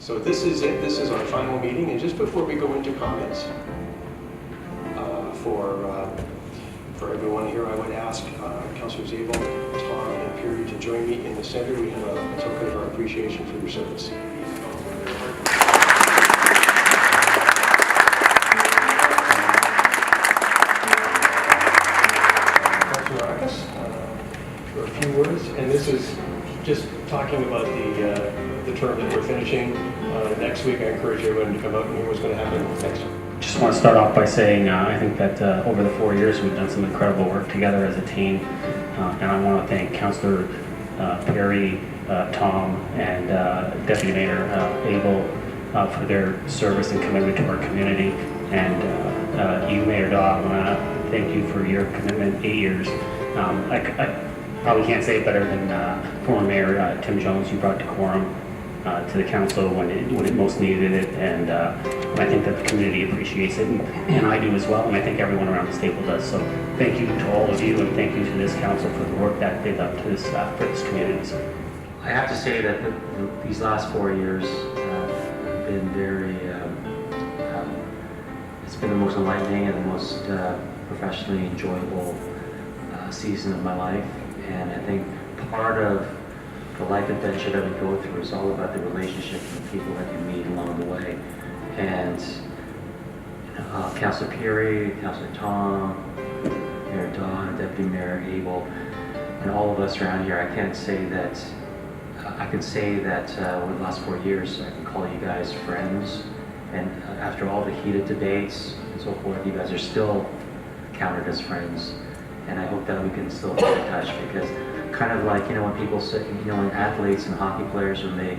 So this is it. This is our final meeting. And just before we go into comments, for everyone here, I would ask Councillors Abel, Thom, and Pirri to join me in the center. We have a token of our appreciation for your service. For a few words, and this is just talking about the term that we're finishing. Next week, I encourage everyone to come out and hear what's going to happen next. Just want to start off by saying I think that over the 4 years we've done some incredible work together as a team, and I want to thank Councillor Pirri, Thom, and Deputy Mayor Abel for their service and commitment to our community, and you, Mayor Dawe, I want to thank you for your commitment. 8 years. I probably can't say it better than former Mayor Tim Jones. You brought decorum to the council when it most needed it, and I think that the community appreciates it, and I do as well, and I think everyone around the table does. So thank you to all of you, and thank you to this council for the work that they've done to this for this community. So I have to say that these last 4 years have been very. It's been the most enlightening and the most professionally enjoyable season of my life, and I think part of the life adventure that we go through is all about the relationships and the people that you meet along the way. And Councillor Pirri, Councillor Thom, Mayor Dawe, Deputy Mayor Abel, and all of us around here, I can say that over the last 4 years, I can call you guys friends. And after all the heated debates and so forth, you guys are still counted as friends. And I hope that we can still keep in touch, because kind of like, when people say, when athletes and hockey players, when they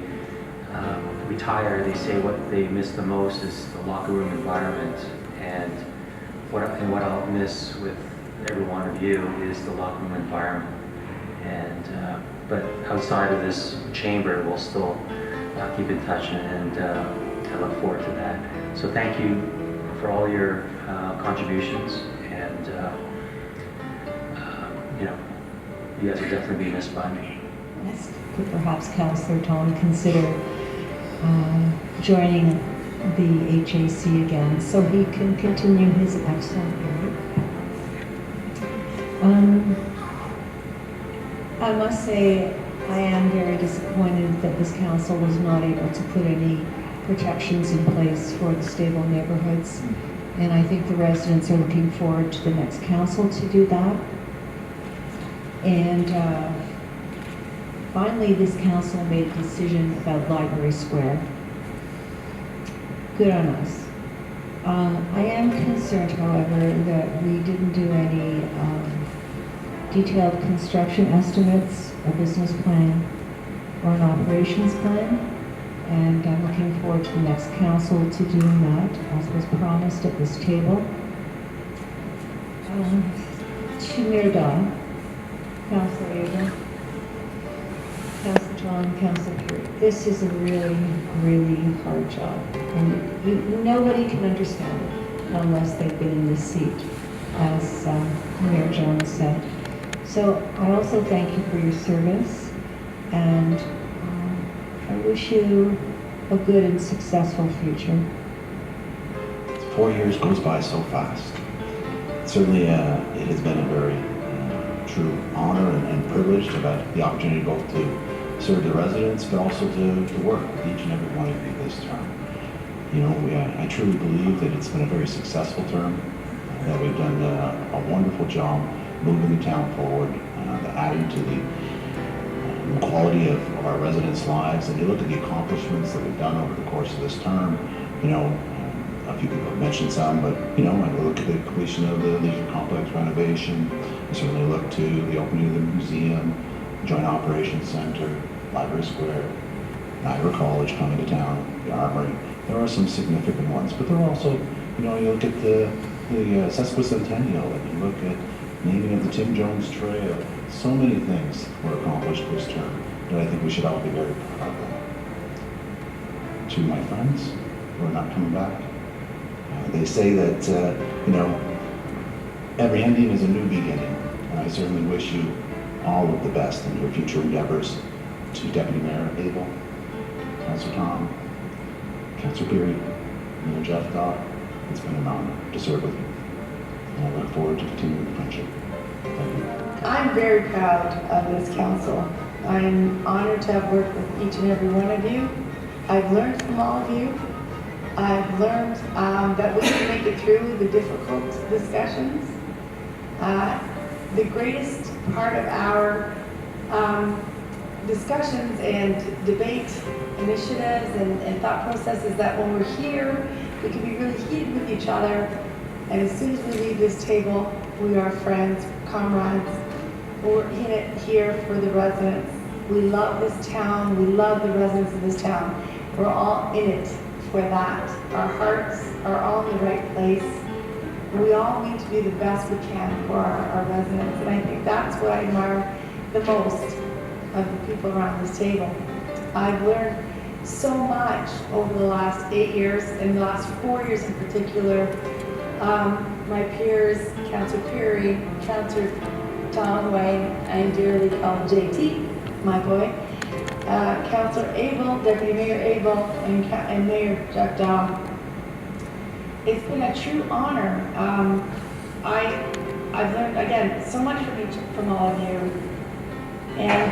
retire, they say what they miss the most is the locker room environment. And what I'll miss with every one of you is the locker room environment. And but outside of this chamber, we'll still keep in touch, and I look forward to that. So thank you for all your contributions, and you guys will definitely be missed by me. Yes. Could perhaps Councillor Thom consider joining the HAC again so he can continue his excellent work. I must say I am very disappointed that this council was not able to put any protections in place for the stable neighborhoods, and I think the residents are looking forward to the next council to do that. And finally, this council made a decision about Library Square. Good on us. I am concerned, however, that we didn't do any detailed construction estimates, a business plan, or an operations plan. And I'm looking forward to the next council to doing that, as was promised at this table. To Mayor Dawe, Councillor Abel, Councillor Thom, Councillor Pirri. This is a really, really hard job, and nobody can understand it unless they've been in this seat, as Mayor Jones said. So I also thank you for your service, and I wish you a good and successful future. 4 years goes by so fast. Certainly, it has been a very true honor and privilege to have the opportunity both to serve the residents, but also to work with each and every one of you this term. I truly believe that it's been a very successful term, that we've done a wonderful job moving the town forward, adding to the quality of our residents' lives. And you look at the accomplishments that we've done over the course of this term, a few people have mentioned some, but I look at the completion of the leisure complex renovation. I certainly look to the opening of the museum, Joint Operations Center, Library Square, Niagara College coming to town, the Armory. There are some significant ones, but there are also, you look at the sesquicentennial, and you look at naming of the Tim Jones Trail. So many things were accomplished this term, and I think we should all be very proud of them. To my friends who are not coming back, they say that, every ending is a new beginning, and I certainly wish you all of the best in your future endeavors. To Deputy Mayor Abel, Councillor Thom, Councillor Pirri, Mayor Geoff, Dawe, it's been an honor to serve with you. And I look forward to continuing the friendship. Thank you. I'm very proud of this council. I'm honored to have worked with each and every one of you. I've learned from all of you. I've learned that we can make it through the difficult discussions. The greatest part of our discussions and debate initiatives and thought processes that when we're here, we can be really heated with each other. And as soon as we leave this table, we are friends, comrades. We're in it here for the residents. We love this town. We love the residents of this town. We're all in it for that. Our hearts are all in the right place. We all need to do the best we can for our residents. And I think that's what I admire the most of the people around this table. I've learned so much over the last 8 years, and the last 4 years in particular. My peers, Councillor Pirri, Councillor Dawe, I dearly call JT, my boy, Councillor Abel, Deputy Mayor Abel, and Mayor Geoff Dawe. It's been a true honor. I've learned, again, so much from all of you. And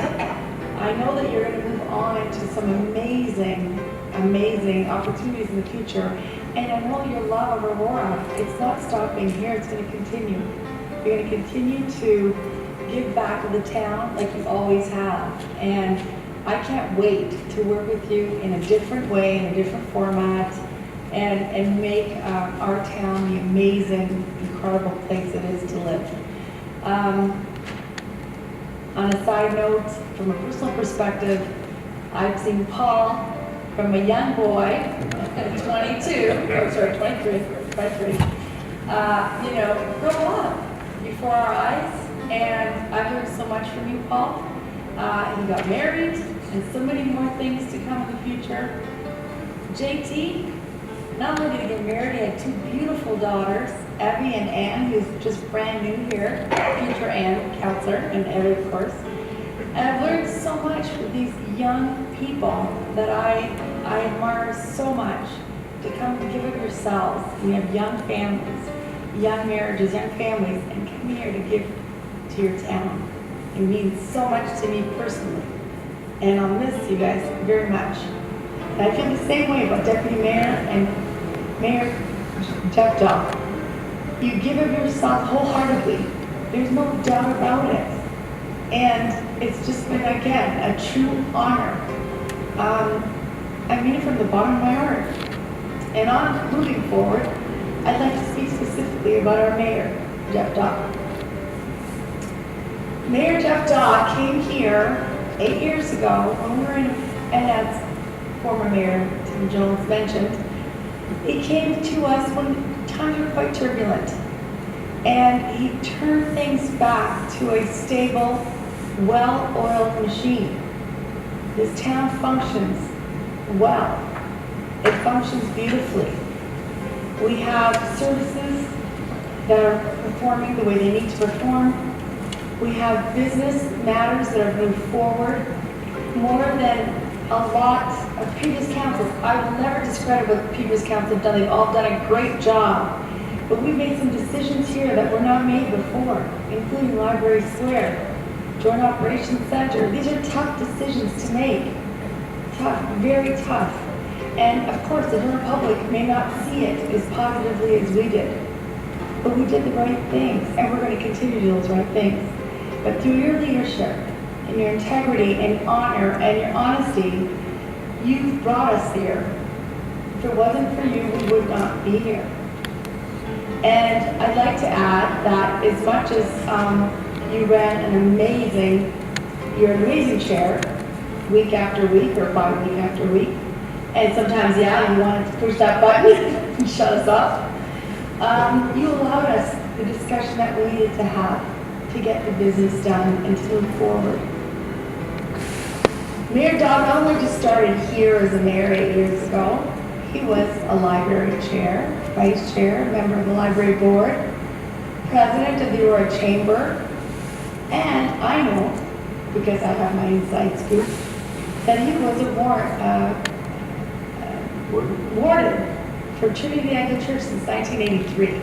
I know that you're going to move on to some amazing, amazing opportunities in the future. And I know your love of Aurora, it's not stopping here, it's going to continue. You're going to continue to give back to the town like you always have. And I can't wait to work with you in a different way, in a different format, and make our town the amazing, incredible place it is to live. On a side note, from a personal perspective, I've seen Paul from a young boy at 23, grow up before our eyes. And I've learned so much from you, Paul. He got married, and so many more things to come in the future. JT, not only did he get married, he had 2 beautiful daughters, Abby and Anne, who's just brand new here, future Anne, counselor, and Abby, of course. And I've learned so much with these young people that I admire so much, to come and give of yourselves. We have young families, young marriages, young families, and come here to give to your town. It means so much to me personally. And I'll miss you guys very much. And I feel the same way about Deputy Mayor and Mayor Geoff Dawe. You give of yourself wholeheartedly. There's no doubt about it. And it's just been, again, a true honor. I mean it from the bottom of my heart. And on moving forward, I'd like to speak specifically about our mayor, Geoff Dawe. Mayor Geoff Dawe came here 8 years ago when we were in, and as former Mayor Tim Jones mentioned, he came to us when times were quite turbulent. And he turned things back to a stable, well-oiled machine. This town functions well. It functions beautifully. We have services that are performing the way they need to perform. We have business matters that are moving forward more than a lot of previous councils. I will never discredit what the previous councils have done. They've all done a great job. But we've made some decisions here that were not made before, including Library Square, Joint Operations Center. These are tough decisions to make. Tough, very tough. And of course, the general public may not see it as positively as we did. But we did the right things, and we're going to continue to do those right things. But through your leadership, and your integrity, and honor, and your honesty, you've brought us here. If it wasn't for you, we would not be here. And I'd like to add that as much as you ran you're an amazing chair, week after week, or week after week, and sometimes, you wanted to push that button and shut us off. You allowed us the discussion that we needed to have to get the business done and to move forward. Mayor Dawe not only just started here as a mayor 8 years ago, he was a library chair, vice chair, member of the library board, president of the Aurora Chamber, and I know, because I have my inside scoop, that he was a warden for Trinity Anglican Church since 1983.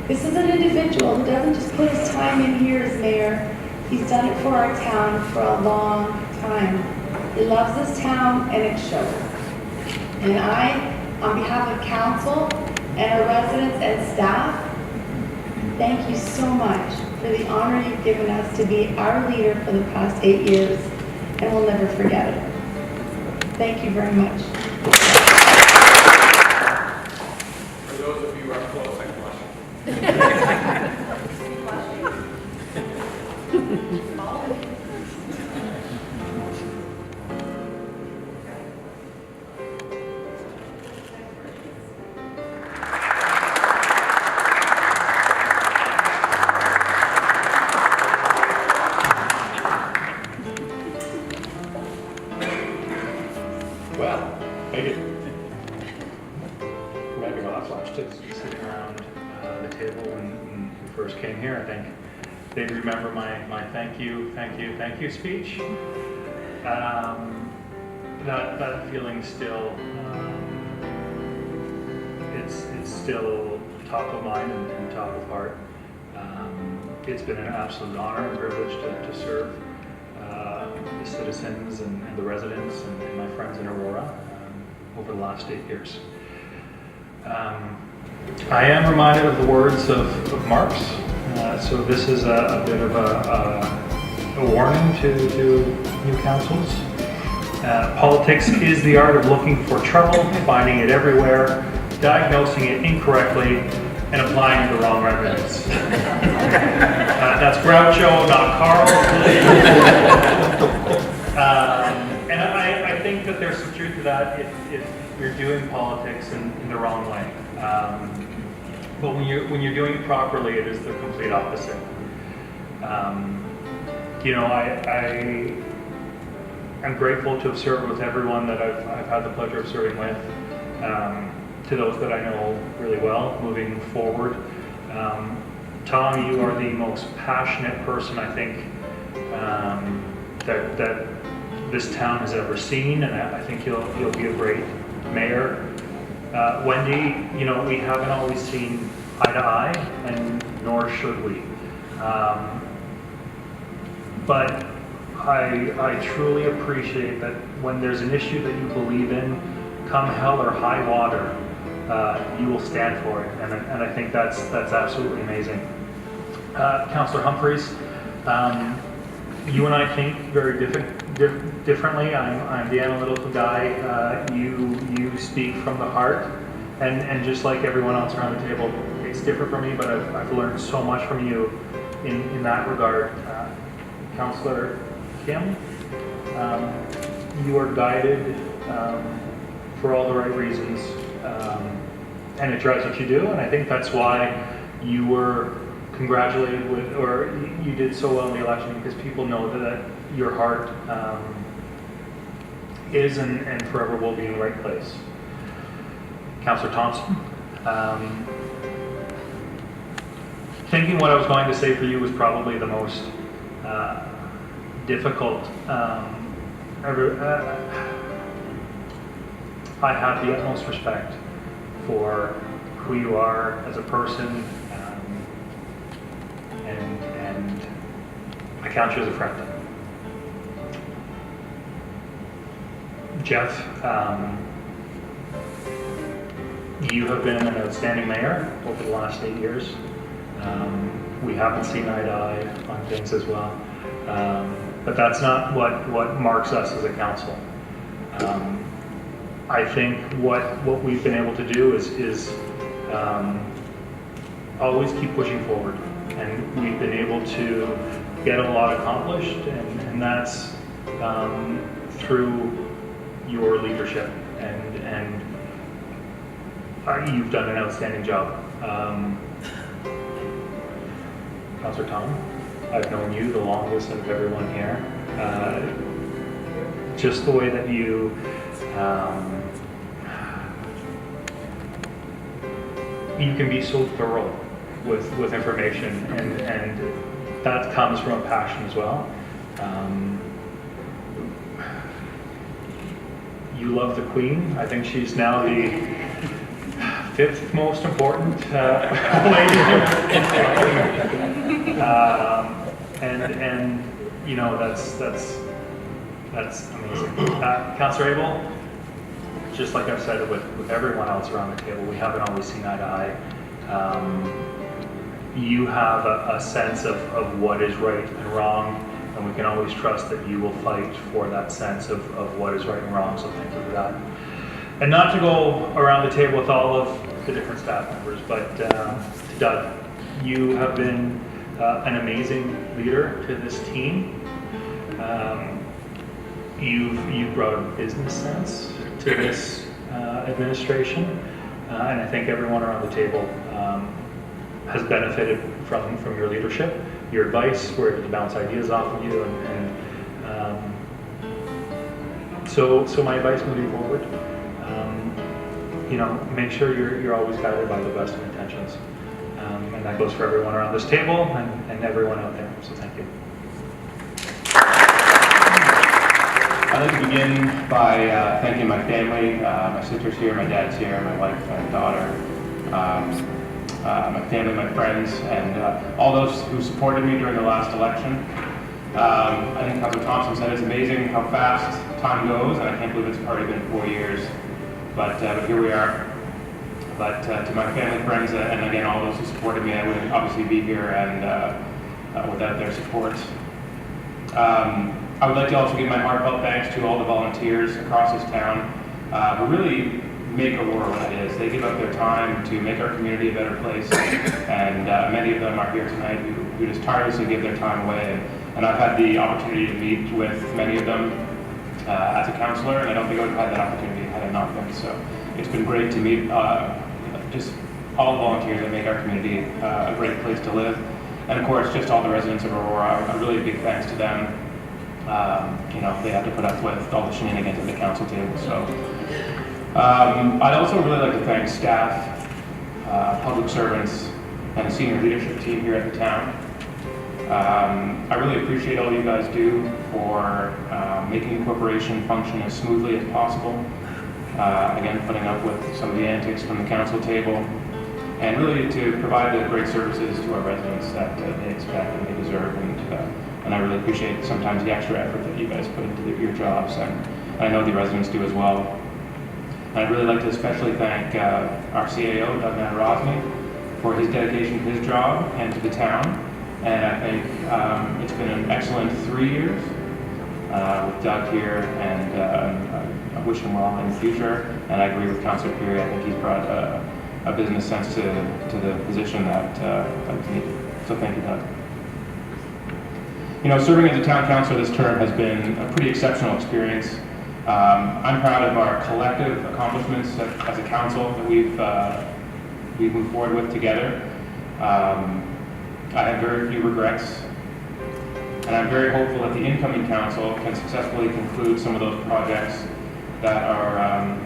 This is an individual who doesn't just put his time in here as mayor. He's done it for our town for a long time. He loves this town and it shows. And I, on behalf of council and our residents and staff, thank you so much for the honor you've given us to be our leader for the past 8 years, and we'll never forget it. Thank you very much. For those of you who are close, I can watch. Well, thank you. I'm having a hot flash too. Sitting around the table when you first came here, I think they remember my thank you speech. That feeling still, it's still top of mind and top of heart. It's been an absolute honor and privilege to serve the citizens and the residents and my friends in Aurora over the last 8 years. I am reminded of the words of Mark's, so this is a bit of a warning to new councils. Politics is the art of looking for trouble, finding it everywhere, diagnosing it incorrectly, and applying the wrong remedies. That's Groucho, not Carl. And I think that there's some truth to that if you're doing politics in the wrong way. But when you're doing it properly, it is the complete opposite. I'm grateful to have served with everyone that I've had the pleasure of serving with. To those that I know really well, moving forward. Thom, you are the most passionate person I think that this town has ever seen, and I think you'll be a great mayor. Wendy, we haven't always seen eye to eye, and nor should we. But I truly appreciate that when there's an issue that you believe in, come hell or high water, you will stand for it, and I think that's absolutely amazing. Councillor Humphreys, you and I think very differently. I'm the analytical guy. You speak from the heart, and just like everyone else around the table, it's different for me. But I've learned so much from you in that regard. Councillor Kim, you are guided for all the right reasons, and it drives what you do. And I think that's why you were congratulated with, or you did so well in the election, because people know that your heart is and forever will be in the right place. Councillor Thompson, thinking what I was going to say for you was probably the most difficult. I have the utmost respect for who you are as a person, and I count you as a friend. Geoff, you have been an outstanding mayor over the last 8 years. We haven't seen eye to eye on things as well, but that's not what marks us as a council. I think what we've been able to do is always keep pushing forward, and we've been able to get a lot accomplished, and that's through your leadership, and you've done an outstanding job. Councillor Thom, I've known you the longest of everyone here. Just the way that you can be so thorough with information, and that comes from a passion as well. you love the Queen. I think she's now the 5th most important lady. And you know, that's amazing. Councillor Abel, just like I've said with everyone else around the table, we haven't always seen eye to eye. You have a sense of what is right and wrong, and we can always trust that you will fight for that sense of what is right and wrong, so thank you for that. And not to go around the table with all of the different staff members, but Doug, you have been an amazing leader to this team. You've brought a business sense to this administration, and I think everyone around the table has benefited from your leadership, your advice. We're able to bounce ideas off of you, so my advice moving forward, you know, make sure you're always guided by the best of intentions, and that goes for everyone around this table and everyone out there. So thank you. I'd like to begin by thanking my family. My sister's here, my dad's here, my wife and daughter, my family, my friends, and all those who supported me during the last election. I think Councilor Thompson said it's amazing how fast time goes, and I can't believe it's already been 4 years. But here we are. But to my family, friends, and again, all those who supported me, I wouldn't obviously be here and without their support. I would like to also give my heartfelt thanks to all the volunteers across this town who really make Aurora what it is. They give up their time to make our community a better place, and many of them are here tonight who just tirelessly give their time away. And I've had the opportunity to meet with many of them as a councillor, and I don't think I would have had that opportunity had I not been. So it's been great to meet just all the volunteers that make our community a great place to live. And of course, just all the residents of Aurora, a really big thanks to them. You know, they have to put up with all the shenanigans at the council table. So I'd also really like to thank staff, public servants, and the senior leadership team here at the town. I really appreciate all you guys do for making the corporation function as smoothly as possible. Again, putting up with some of the antics from the council table, and really to provide the great services to our residents that they expect and they deserve. And I really appreciate sometimes the extra effort that you guys put into your jobs, and I know the residents do as well. And I'd really like to especially thank our CAO, Dawe, for his dedication to his job and to the town. And I think it's been an excellent 3 years with Doug here, and I wish him well in the future. And I agree with Councillor Pirri. I think he's brought a business sense to the position that was needed. So thank you, Doug. You know, serving as a town councillor this term has been a pretty exceptional experience. I'm proud of our collective accomplishments as a council that we've moved forward with together. I have very few regrets, and I'm very hopeful that the incoming council can successfully conclude some of those projects that are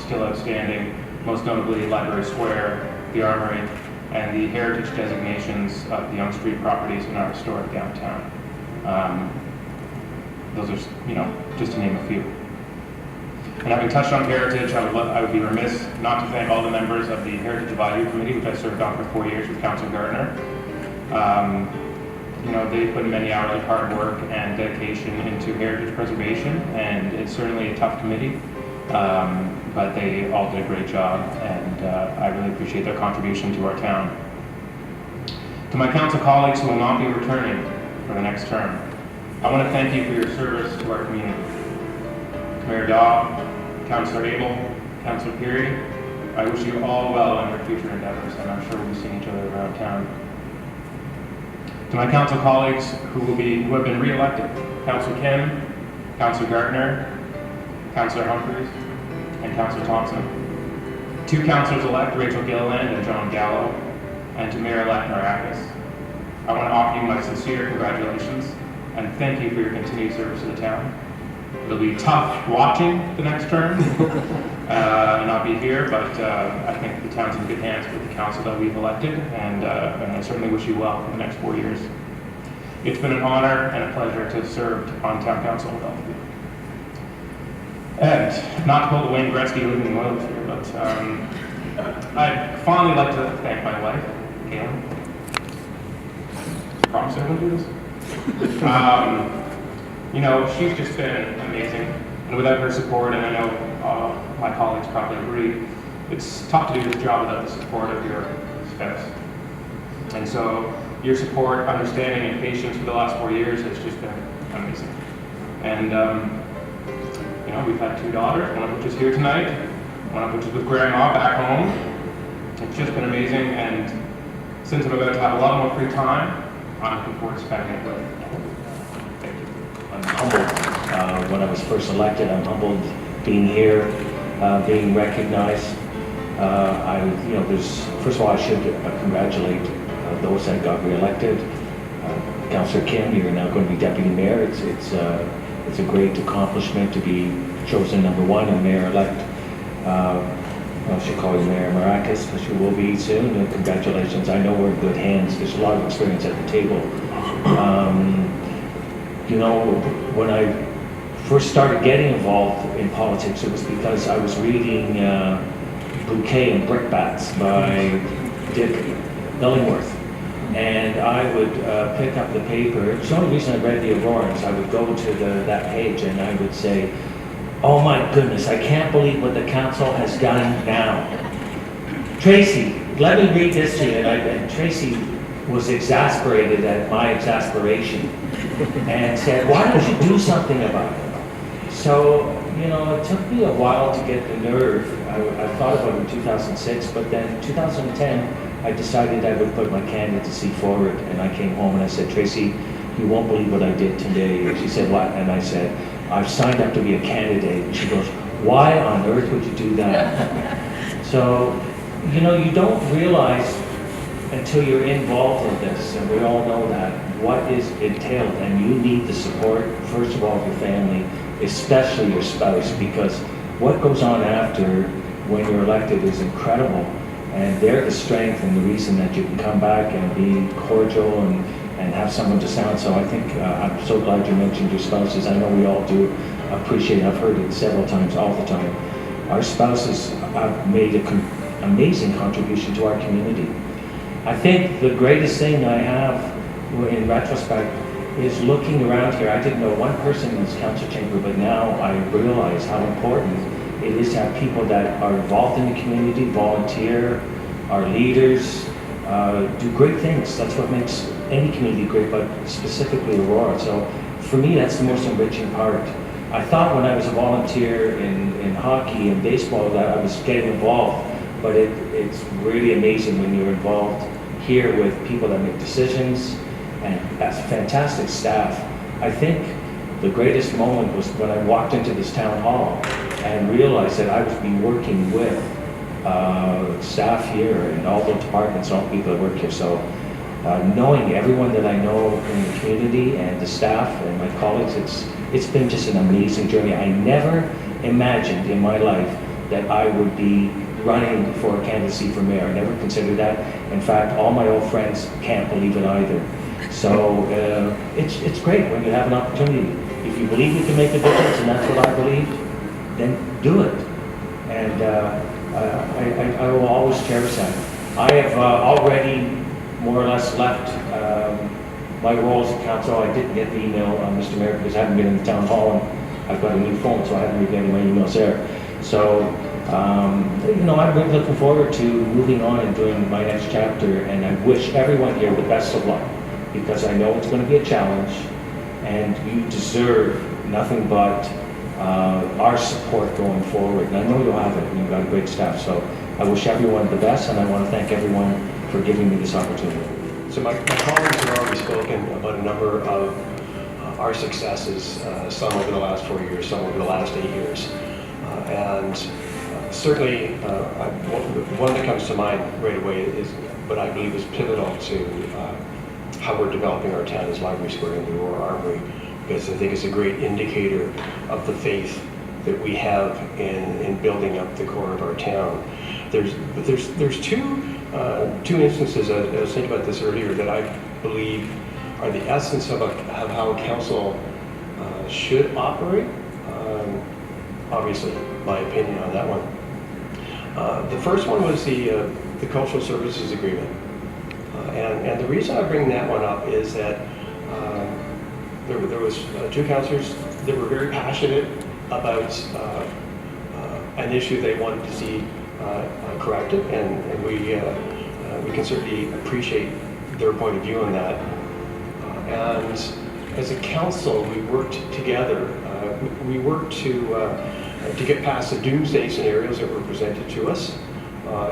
still outstanding, most notably Library Square, the Armory, and the heritage designations of the Yonge Street properties in our historic downtown. Those are, you know, just to name a few. And having touched on heritage, I would be remiss not to thank all the members of the Heritage Advisory Committee, which I served on for 4 years with Councillor Gardner. You know, they put many hours of hard work and dedication into heritage preservation, and it's certainly a tough committee, but they all did a great job, and I really appreciate their contribution to our town. To my council colleagues who will not be returning for the next term, I want to thank you for your service to our community. Mayor Dawe, Councillor Abel, Councillor Pirri, I wish you all well in your future endeavors, and I'm sure we'll be seeing each other around town. To my council colleagues who have been re-elected, Councillor Kim, Councillor Gardner, Councillor Humphreys, and Councillor Thompson. 2 councillors-elect, Rachel Gilliland and John Gallo, and to Mayor-elect Narakis. I want to offer you my sincere congratulations and thank you for your continued service to the town. It'll be tough watching the next term and not be here, but I think the town's in good hands with the council that we've elected, and I certainly wish you well for the next 4 years. It's been an honor and a pleasure to have served on town council with all of you. And not to pull the Wayne Gretzky leading the Oilers here, but I'd finally like to thank my wife, Caitlin. Promise I won't do this. She's just been amazing. And without her support, and I know my colleagues probably agree, it's tough to do this job without the support of your spouse. And so your support, understanding, and patience for the last 4 years has just been amazing. And we've had 2 daughters, one of which is here tonight, one of which is with Grandma back home. It's just been amazing, and since I'm about to have a lot more free time, I'm looking forward to spending it with you. Thank you. I'm humbled when I was first elected. I'm humbled being here, being recognized. First of all, I should congratulate those that got re-elected. Councillor Kim, you're now going to be deputy mayor. It's a great accomplishment to be chosen number 1 and mayor-elect. I should call you Mayor Maracas, because you will be soon, and congratulations. I know we're in good hands. There's a lot of experience at the table. When I first started getting involved in politics, it was because I was reading Bouquet and Brickbats by Dick Illingworth. And I would pick up the paper. It's the only reason I read the Aurora is I would go to that page and I would say, oh my goodness, I can't believe what the council has done now. Tracy, let me read this to you. And Tracy was exasperated at my exasperation and said, why don't you do something about it? So, it took me a while to get the nerve. I thought about it in 2006, but then in 2010, I decided I would put my candidacy forward, and I came home and I said, Tracy, you won't believe what I did today. And she said, what? And I said, I've signed up to be a candidate. And she goes, why on earth would you do that? So, you don't realize until you're involved in this, and we all know that, what is entailed, and you need the support, first of all, of your family, especially your spouse, because what goes on after when you're elected is incredible. And they're the strength and the reason that you can come back and be cordial and have someone to sound. So I think I'm so glad you mentioned your spouses. I know we all do appreciate, I've heard it several times, all the time. Our spouses have made an amazing contribution to our community. I think the greatest thing I have in retrospect is looking around here. I didn't know one person in this council chamber, but now I realize how important it is to have people that are involved in the community, volunteer, are leaders, do great things. That's what makes any community great, but specifically Aurora. So for me, that's the most enriching part. I thought when I was a volunteer in hockey and baseball that I was getting involved, but it's really amazing when you're involved here with people that make decisions and that's fantastic staff. I think the greatest moment was when I walked into this town hall and realized that I was being working with staff here and all the departments, all the people that work here. So knowing everyone that I know in the community and the staff and my colleagues, it's been just an amazing journey. I never imagined in my life that I would be running for a candidacy for mayor. I never considered that. In fact, all my old friends can't believe it either. So it's great when you have an opportunity. If you believe you can make a difference, and that's what I believe, then do it. And I will always cherish that. I have already more or less left my role as a council. I didn't get the email, Mr. Mayor, because I haven't been in the town hall, and I've got a new phone, so I haven't been getting my emails there. So, I'm really looking forward to moving on and doing my next chapter, and I wish everyone here the best of luck, because I know it's going to be a challenge, and you deserve nothing but our support going forward. And I know you'll have it, and you've got a great staff. So I wish everyone the best, and I want to thank everyone for giving me this opportunity. So my colleagues have already spoken about a number of our successes, some over the last 4 years, some over the last 8 years. Certainly, one that comes to mind right away is what I believe is pivotal to how we're developing our town is Library Square and the Aurora Armory, because I think it's a great indicator of the faith that we have in building up the core of our town. There's two instances, I was thinking about this earlier, that I believe are the essence of how a council should operate. obviously, my opinion on that one. The first one was the cultural services agreement. And the reason I bring that one up is that there was two councillors that were very passionate about an issue they wanted to see corrected, and we can certainly appreciate their point of view on that. And as a council, we worked together. We worked to get past the doomsday scenarios that were presented to us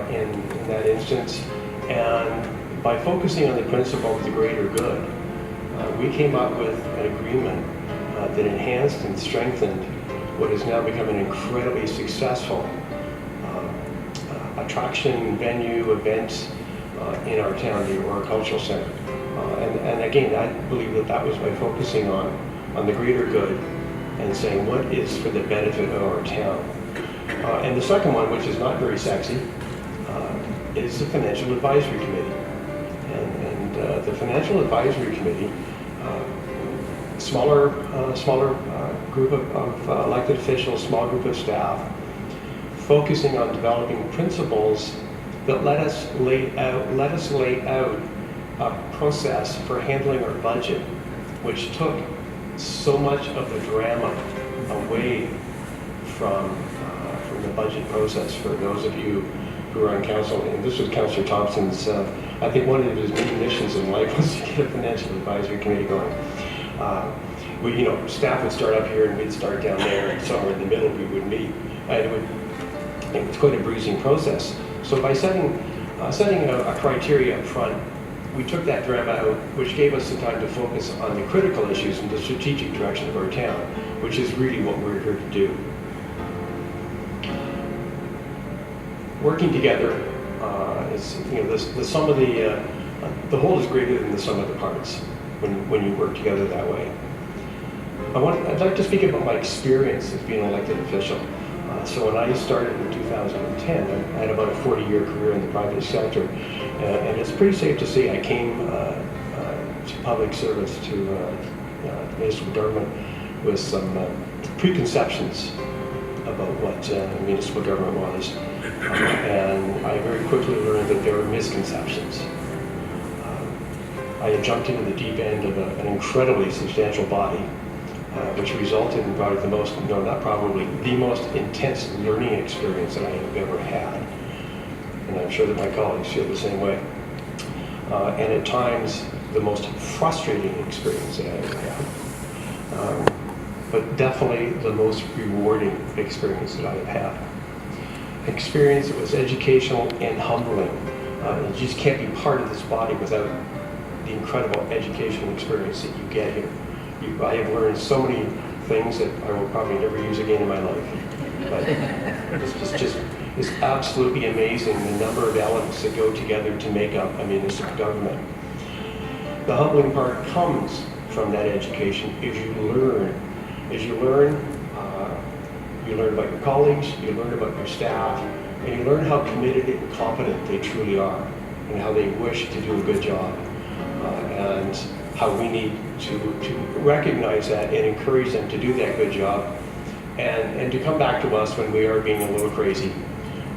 in that instance, and by focusing on the principle of the greater good, we came up with an agreement that enhanced and strengthened what has now become an incredibly successful attraction, venue, event in our town, the Aurora Cultural Centre. And again, I believe that was by focusing on the greater good and saying what is for the benefit of our town. And the second one, which is not very sexy, is the Financial Advisory Committee. And the Financial Advisory Committee, smaller group of elected officials, small group of staff, focusing on developing principles that let us lay out a process for handling our budget, which took so much of the drama away from the budget process for those of you who are on council. And this was Councillor Thompson's, I think one of his main missions in life was to get a financial advisory committee going. Staff would start up here and we'd start down there, and somewhere in the middle we would meet. And it was quite a bruising process. So by setting a criteria up front, we took that drama out, which gave us some time to focus on the critical issues and the strategic direction of our town, which is really what we're here to do. Working together is, the sum of the whole is greater than the sum of the parts when you work together that way. I'd like to speak about my experience as being an elected official. So when I started in 2010, I had about a 40-year career in the private sector, and it's pretty safe to say I came to public service, to municipal government, with some preconceptions about what municipal government was, and I very quickly learned that there were misconceptions. I had jumped into the deep end of an incredibly substantial body, which resulted in probably the most intense learning experience that I have ever had. And I'm sure that my colleagues feel the same way. And at times, the most frustrating experience that I ever had. But definitely the most rewarding experience that I have had. Experience that was educational and humbling. You just can't be part of this body without the incredible educational experience that you get here. I have learned so many things that I will probably never use again in my life. But it's absolutely amazing the number of elements that go together to make up a municipal government. The humbling part comes from that education as you learn. You learn about your colleagues, you learn about your staff, and you learn how committed and competent they truly are, and how they wish to do a good job, and how we need to recognize that and encourage them to do that good job, and to come back to us when we are being a little crazy,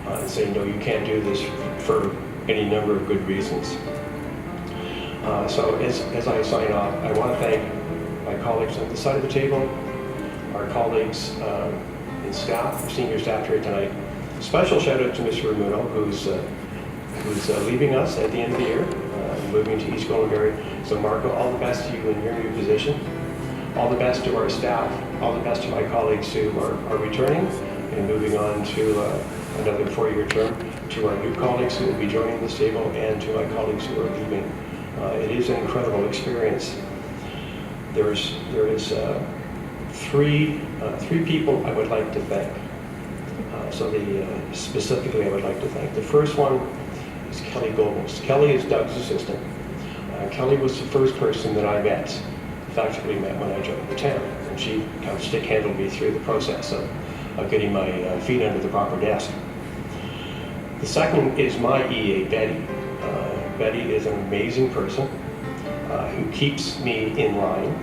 and say, no, you can't do this for any number of good reasons. So as I sign off, I want to thank my colleagues on the side of the table, our colleagues in staff, senior staff here tonight. Special shout out to Mr. Ramuno, who's leaving us at the end of the year, moving to East Glengarry. So Marco, all the best to you in your new position. All the best to our staff. All the best to my colleagues who are returning and moving on to another 4-year term. To our new colleagues who will be joining this table, and to my colleagues who are leaving. It is an incredible experience. There is three people I would like to thank. Specifically I would like to thank. The first one is Kelly Goldmus. Kelly is Doug's assistant. Kelly was the first person that I effectively met when I joined the town, and she kind of stick-handled me through the process of getting my feet under the proper desk. The second is my EA, Betty. Betty is an amazing person who keeps me in line.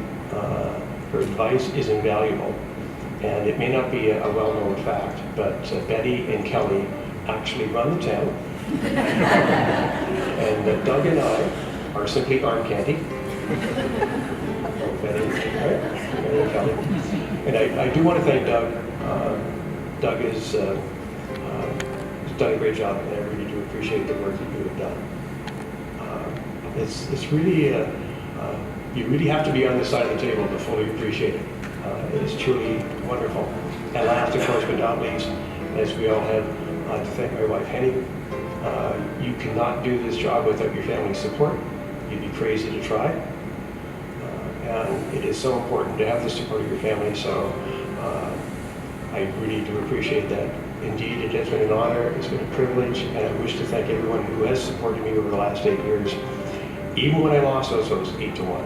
Her advice is invaluable, And it may not be a well-known fact, but Betty and Kelly actually run the town. And Doug and I are simply arm candy. Betty and Kelly. And I do want to thank Doug. Doug has done a great job, and I really do appreciate the work that you have done. It's really, you really have to be on this side of the table to fully appreciate it. It is truly wonderful. And last, of course, but not least, as we all have, to thank my wife, Henny. You cannot do this job without your family's support. You'd be crazy to try. And it is so important to have the support of your family, so I really do appreciate that. Indeed, it has been an honor, it's been a privilege, and I wish to thank everyone who has supported me over the last 8 years. Even when I lost those votes 8-1,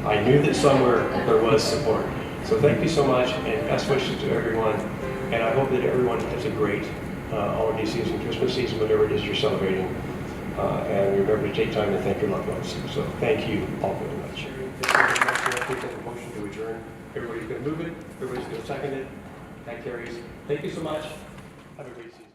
I knew that somewhere there was support. So thank you so much, and best wishes to everyone. And I hope that everyone has a great holiday season, Christmas season, whatever it is you're celebrating. And remember to take time to thank your loved ones. So thank you all very much. Please take a motion to adjourn. Everybody's going to move it. Everybody's going to second it. That carries. Thank you so much. Have a great season.